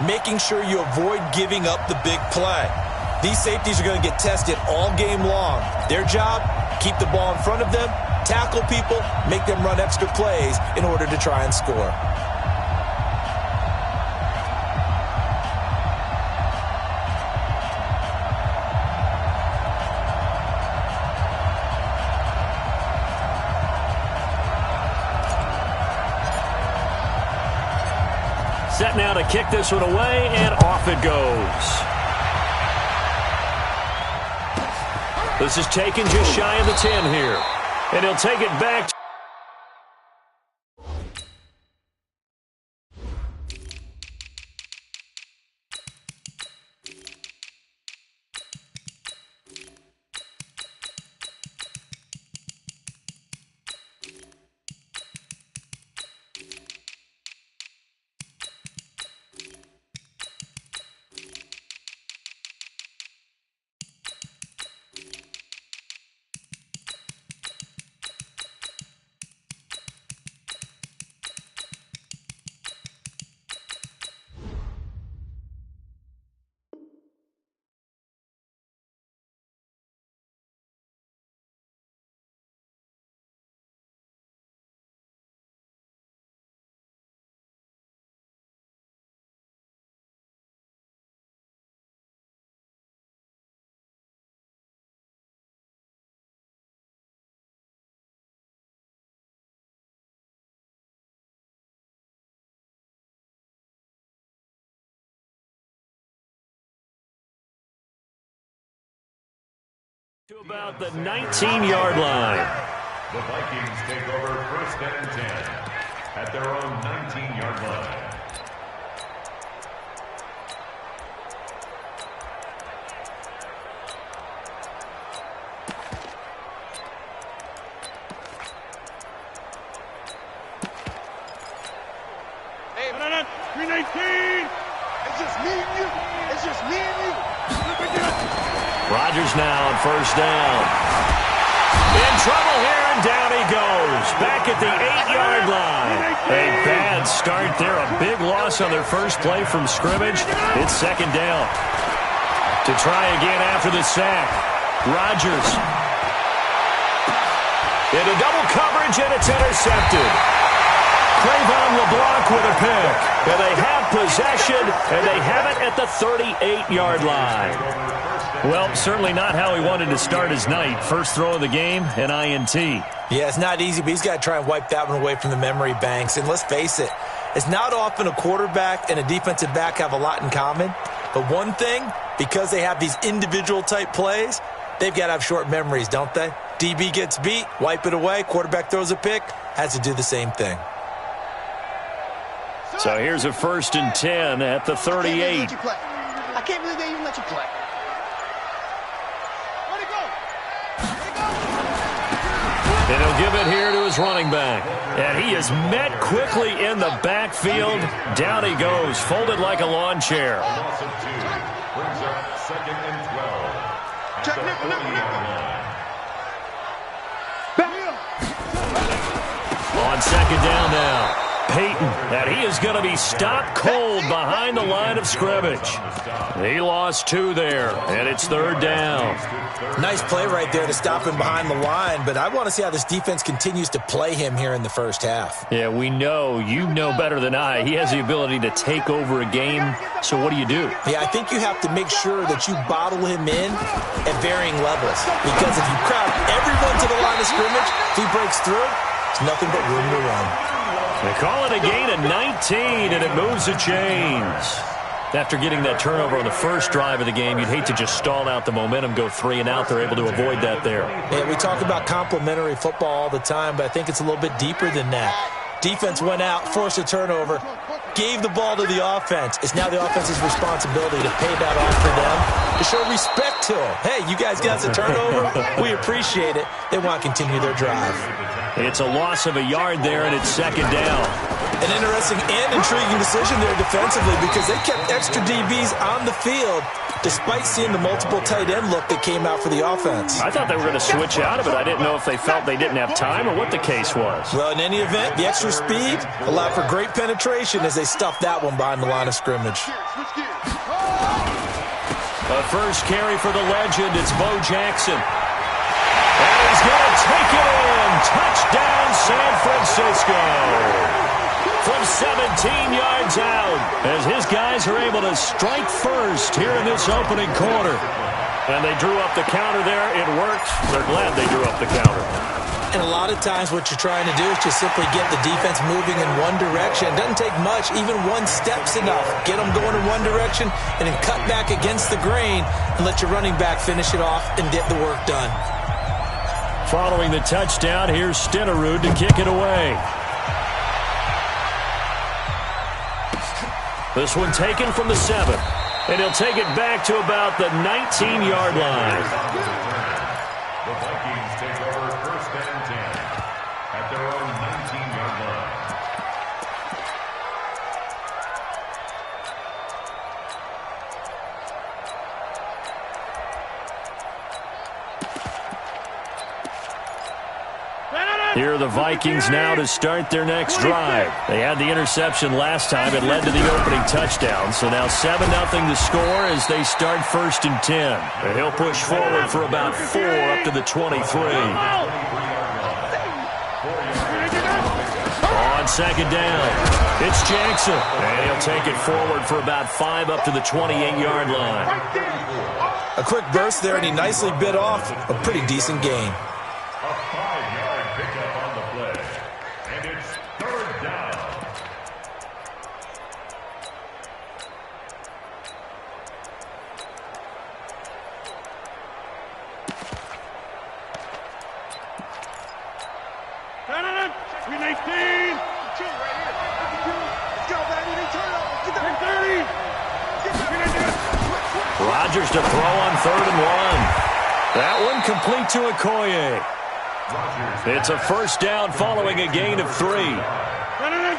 making sure you avoid giving up the big play. These safeties are going to get tested all game long. Their job, keep the ball in front of them, tackle people, make them run extra plays in order to try and score. Set now to kick this one away, and off it goes. This is taken just shy of the 10 here. And he'll take it back. To about the 19-yard line. The Vikings take over 1st and 10 at their own 19-yard line. Hey, 319! It's just me and you! It's just me and you! Rodgers now on 1st down. In trouble here, and down he goes. Back at the 8-yard line. A bad start there. A big loss on their first play from scrimmage. It's 2nd down. To try again after the sack. Rodgers. Into double coverage, and it's intercepted. Trayvon LeBlanc with a pick. And they have possession, and they have it at the 38-yard line. Well, certainly not how he wanted to start his night. First throw of the game, an INT. Yeah, it's not easy, but he's got to try and wipe that one away from the memory banks. And let's face it, it's not often a quarterback and a defensive back have a lot in common. But one thing, because they have these individual type plays, they've got to have short memories, don't they? DB gets beat, wipe it away, quarterback throws a pick, has to do the same thing. So here's a 1st and 10 at the 38. I can't believe they even let you play. Let it go. Let it go. And he'll give it here to his running back. And he is met quickly in the backfield. Down he goes, folded like a lawn chair. Loss of 2 brings up 2nd and 12. Check, nickel. On 2nd down now. Peyton, and he is going to be stopped cold behind the line of scrimmage. He lost 2 there, and it's 3rd down. Nice play right there to stop him behind the line, but I want to see how this defense continues to play him here in the first half. Yeah, we know, you know better than I, he has the ability to take over a game, so what do you do? Yeah, I think you have to make sure that you bottle him in at varying levels, because if you crowd everyone to the line of scrimmage, if he breaks through, it's nothing but room to run. They call it a gain of 19, and it moves the chains. After getting that turnover on the first drive of the game, you'd hate to just stall out the momentum, go 3 and out. They're able to avoid that there. Yeah, we talk about complementary football all the time, but I think it's a little bit deeper than that. Defense went out, forced a turnover, gave the ball to the offense. It's now the offense's responsibility to pay that off for them, to show respect to them. Hey, you guys got us a turnover? We appreciate it. They want to continue their drive. It's a loss of a yard there, and it's 2nd down. An interesting and intriguing decision there defensively because they kept extra DBs on the field despite seeing the multiple tight end look that came out for the offense. I thought they were going to switch out of it. I didn't know if they felt they didn't have time or what the case was. Well, in any event, the extra speed allowed for great penetration as they stuffed that one behind the line of scrimmage. The first carry for the legend, it's Bo Jackson. And he's going to take it in. Touchdown, San Francisco. From 17 yards out, as his guys are able to strike first here in this opening quarter. And they drew up the counter there. It worked. They're glad they drew up the counter. And a lot of times what you're trying to do is just simply get the defense moving in one direction. It doesn't take much. Even one step's enough. Get them going in one direction and then cut back against the grain and let your running back finish it off and get the work done. Following the touchdown, here's Stenerud to kick it away. This one taken from the 7. And he'll take it back to about the 19-yard line. The Vikings take over first and 10 at their own 19-yard line. Here are the Vikings now to start their next drive. They had the interception last time. It led to the opening touchdown. So now 7-0 to score as they start first and 10. And he'll push forward for about 4 up to the 23. On second down, it's Jackson. And he'll take it forward for about 5 up to the 28-yard line. A quick burst there, and he nicely bit off a pretty decent gain. A 5-yard pickup on the play. And it's third down. Green 18. Let's go, baby. They turn up. Get that 30. Rodgers to throw on 3rd and 1. That one complete to Okoye. It's a first down following a gain of 3.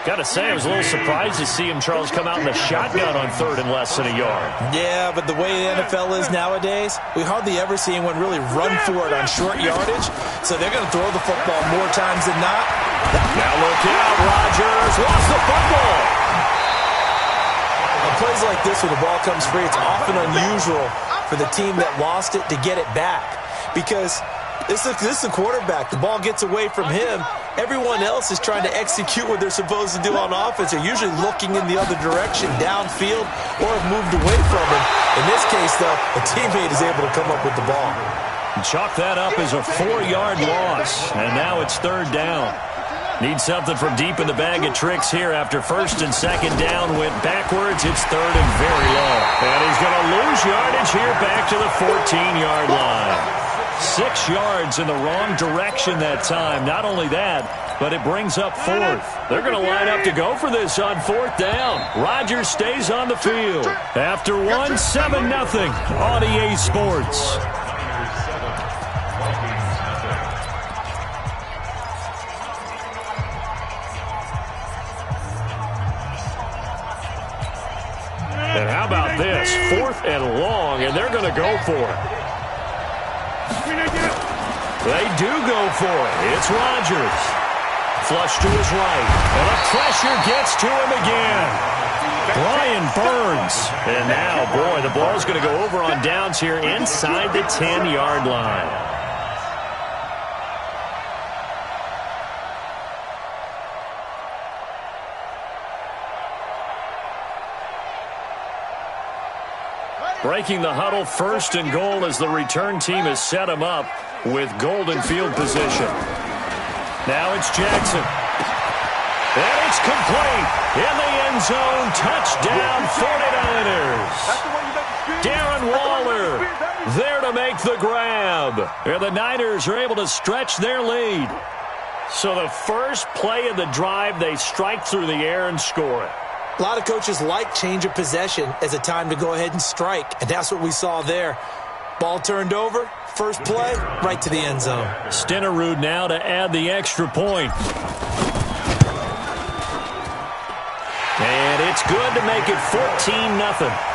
Got to say, I was a little surprised to see him, Charles, come out in the shotgun on 3rd and less than a yard. Yeah, but the way the NFL is nowadays, we hardly ever see anyone really run for it on short yardage. So they're going to throw the football more times than not. Now look out, Rodgers lost the fumble. On plays like this where the ball comes free, it's often unusual for the team that lost it to get it back. Because this is the quarterback. The ball gets away from him. Everyone else is trying to execute what they're supposed to do on offense. They're usually looking in the other direction, downfield, or have moved away from him. In this case, though, a teammate is able to come up with the ball. Chalk that up as a 4-yard loss. And now it's 3rd down. Need something from deep in the bag of tricks here after 1st and 2nd down went backwards. It's 3rd and very low. And he's going to lose yardage here back to the 14-yard line. 6 yards in the wrong direction that time. Not only that, but it brings up 4th. They're going to line up to go for this on 4th down. Rodgers stays on the field. After 1, 7-0 on EA Sports. And how about this? 4th and long, and they're going to go for it. They do go for it. It's Rodgers. Flush to his right. And the pressure gets to him again. Brian Burns. And now, boy, the ball's going to go over on downs here inside the 10-yard line. Breaking the huddle, 1st and goal as the return team has set him up with golden field position. Now it's Jackson. And it's complete. In the end zone, touchdown 49ers. Darren Waller there to make the grab. And the Niners are able to stretch their lead. So the first play of the drive, they strike through the air and score it. A lot of coaches like change of possession as a time to go ahead and strike, and that's what we saw there. Ball turned over, first play, right to the end zone. Stenerud now to add the extra point. And it's good to make it 14-0.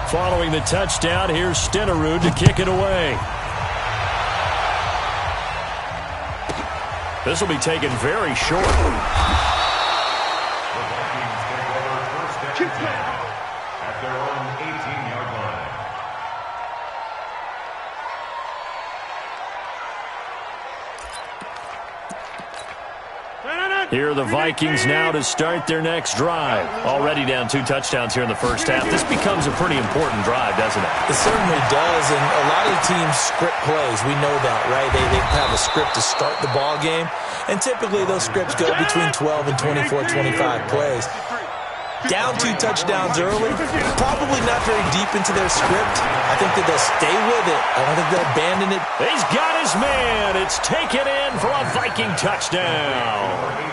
Following the touchdown, here's Stenerud to kick it away. This will be taken very short. The Vikings take over first and 10 at their own 18-yard line. Here are the Vikings now to start their next drive. Already down 2 touchdowns here in the first half. This becomes a pretty important drive, doesn't it? It certainly does, and a lot of teams script plays. We know that, right? They have a script to start the ball game, and typically those scripts go between 12 and 24, 25 plays. Down 2 touchdowns early, probably not very deep into their script. I think that they'll stay with it. I don't think they'll abandon it. He's got his man. It's taken in for a Viking touchdown.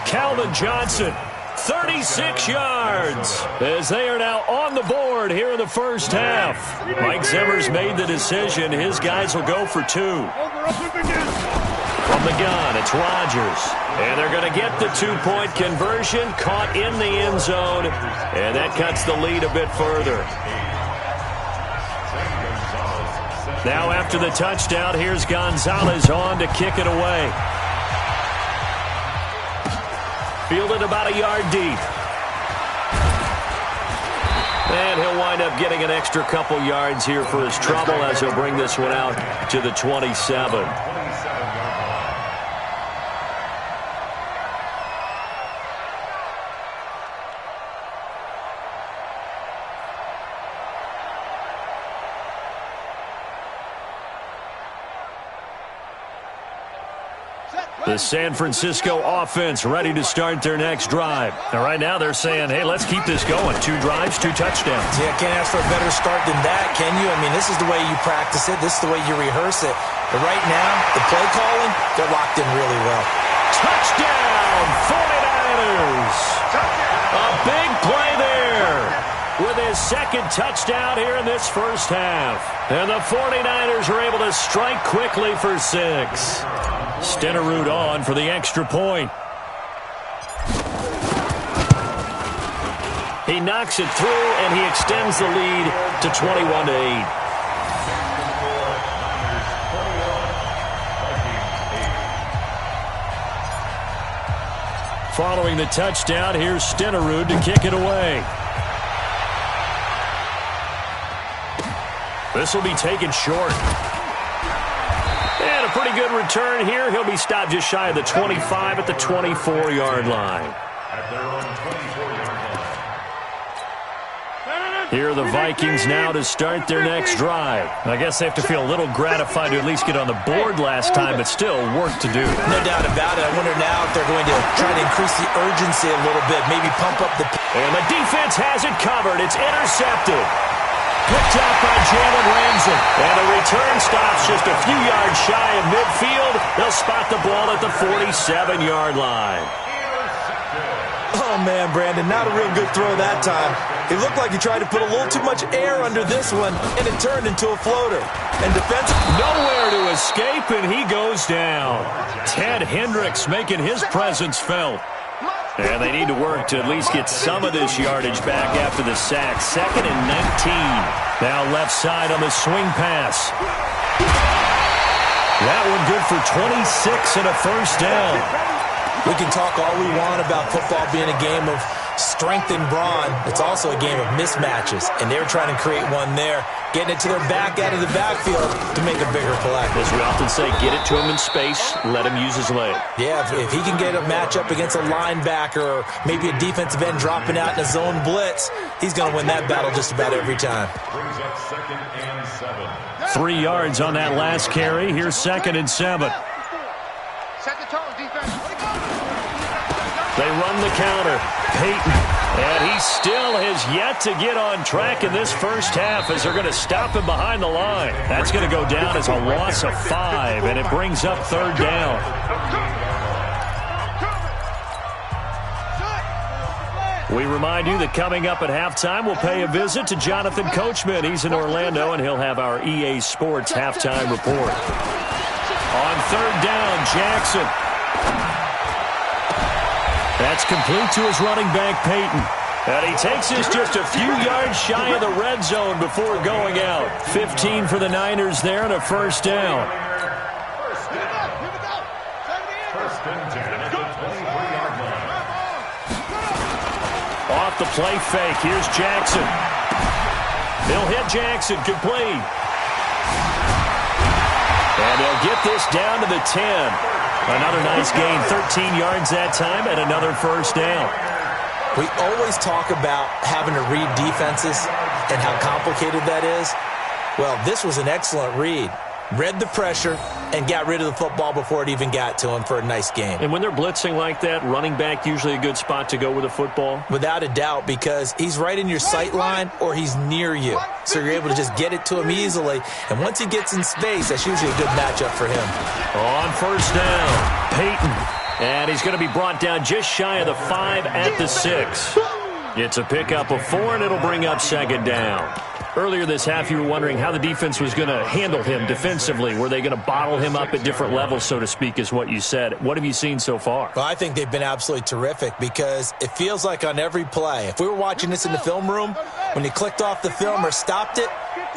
Calvin Johnson, 36 yards, as they are now on the board here in the first half. Mike Zimmer's made the decision. His guys will go for 2. From the gun, it's Rodgers. And they're going to get the 2-point conversion, caught in the end zone, and that cuts the lead a bit further. Now after the touchdown, here's Gonzalez on to kick it away. Fielded about a yard deep. And he'll wind up getting an extra couple yards here for his trouble as he'll bring this one out to the 27. The San Francisco offense ready to start their next drive. And right now they're saying, hey, let's keep this going. 2 drives, 2 touchdowns. Yeah, can't ask for a better start than that, can you? I mean, this is the way you practice it. This is the way you rehearse it. But right now, the play calling, they're locked in really well. Touchdown, 49ers. A big play there with his second touchdown here in this first half. And the 49ers are able to strike quickly for 6. Stenerud on for the extra point. He knocks it through, and he extends the lead to 21-8. Following the touchdown, here's Stenerud to kick it away. This will be taken short. And a pretty good return here. He'll be stopped just shy of the 25 at the 24-yard line. At their own 24-yard line. Here are the Vikings now to start their next drive. I guess they have to feel a little gratified to at least get on the board last time, but still work to do. No doubt about it. I wonder now if they're going to try to increase the urgency a little bit, maybe pump up the... And the defense has it covered. It's intercepted. Picked up by Jalen Ramsey. And the return stops just a few yards shy of midfield. They'll spot the ball at the 47-yard line. Oh, man, Brandon, not a real good throw that time. It looked like he tried to put a little too much air under this one, and it turned into a floater. And defense... Nowhere to escape, and he goes down. Ted Hendricks making his presence felt. And they need to work to at least get some of this yardage back after the sack. 2nd and 19. Now left side on the swing pass. That one good for 26 and a first down. We can talk all we want about football being a game of strength and brawn. It's also a game of mismatches, and they're trying to create one there, getting it to their back out of the backfield to make a bigger play. As we often say, get it to him in space, let him use his leg. Yeah, if he can get a matchup against a linebacker or maybe a defensive end dropping out in a zone blitz, he's going to win that battle just about every time. Brings up 2nd and 7. 3 yards on that last carry. Here's 2nd and 7. Set the tone, defense. They run the counter. Peyton. And he still has yet to get on track in this first half as they're going to stop him behind the line. That's going to go down as a loss of 5, and it brings up 3rd down. We remind you that coming up at halftime, we'll pay a visit to Jonathan Coachman. He's in Orlando, and he'll have our EA Sports halftime report. On third down, Jackson. That's complete to his running back, Peyton. And he takes us just a few yards shy of the red zone before going out. 15 for the Niners there and a first down. Off the play fake, here's Jackson. He'll hit Jackson, complete. And he'll get this down to the 10. Another nice gain, 13 yards that time, and another first down. We always talk about having to read defenses and how complicated that is. Well, this was an excellent read. Read the pressure and got rid of the football before it even got to him for a nice game. And when they're blitzing like that, running back usually a good spot to go with the football? Without a doubt, because he's right in your sight line or he's near you. So you're able to just get it to him easily. And once he gets in space, that's usually a good matchup for him. On first down, Peyton. And he's going to be brought down just shy of the 5 at the 6. It's a pickup of 4, and it'll bring up second down. Earlier this half, you were wondering how the defense was going to handle him defensively. Were they going to bottle him up at different levels, so to speak, is what you said. What have you seen so far? Well, I think they've been absolutely terrific because it feels like on every play, if we were watching this in the film room, when you clicked off the film or stopped it,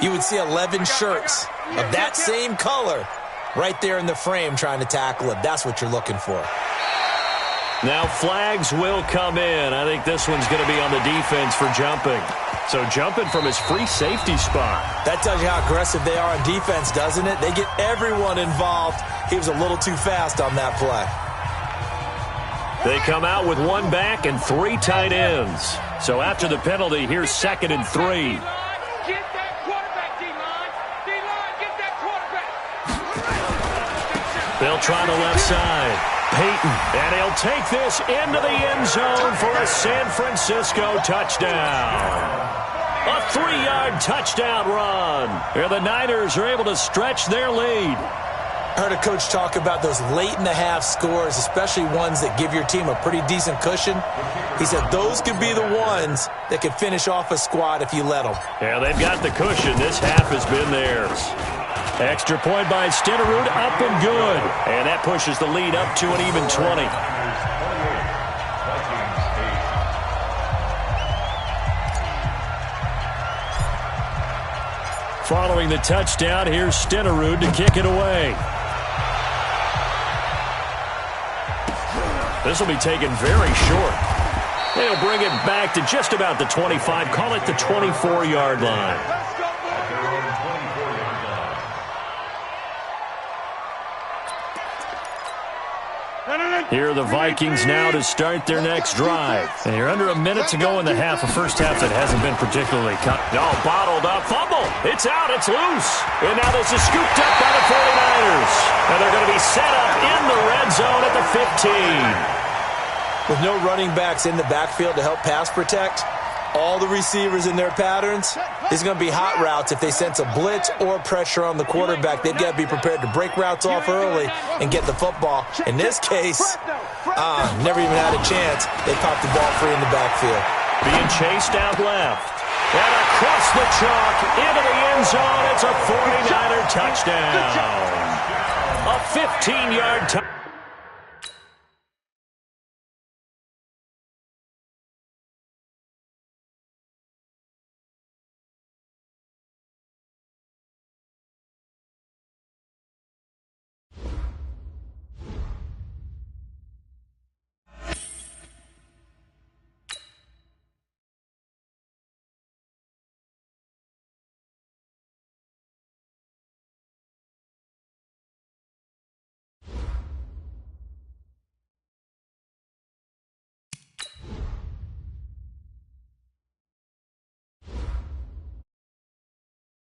you would see 11 shirts of that same color right there in the frame trying to tackle it. That's what you're looking for. Now flags will come in. I think this one's going to be on the defense for jumping. So jumping from his free safety spot. That tells you how aggressive they are on defense, doesn't it? They get everyone involved. He was a little too fast on that play. They come out with 1 back and 3 tight ends. So after the penalty, here's 2nd and 3. Get that quarterback, D-line. D-line, get that quarterback. They'll try the left side. Peyton, and he'll take this into the end zone for a San Francisco touchdown. A 3-yard touchdown run. And the Niners are able to stretch their lead. I heard a coach talk about those late-in-the-half scores, especially ones that give your team a pretty decent cushion. He said those could be the ones that could finish off a squad if you let them. Yeah, they've got the cushion. This half has been theirs. Extra point by Stenerud, up and good. And that pushes the lead up to an even 20. Following the touchdown, here's Stenerud to kick it away. This will be taken very short. They'll bring it back to just about the 25. Call it the 24-yard line. Here are the Vikings now to start their next drive. And you're under a minute to go in the half. A first half that hasn't been particularly bottled up. Fumble. It's out. It's loose. And now this is scooped up by the 49ers. And they're going to be set up in the red zone at the 15. With no running backs in the backfield to help pass protect, all the receivers in their patterns, there's going to be hot routes. If they sense a blitz or pressure on the quarterback, they've got to be prepared to break routes off early and get the football. In this case, never even had a chance. They popped the ball free in the backfield. Being chased out left. And across the chalk into the end zone. It's a 49er touchdown. A 15-yard touchdown.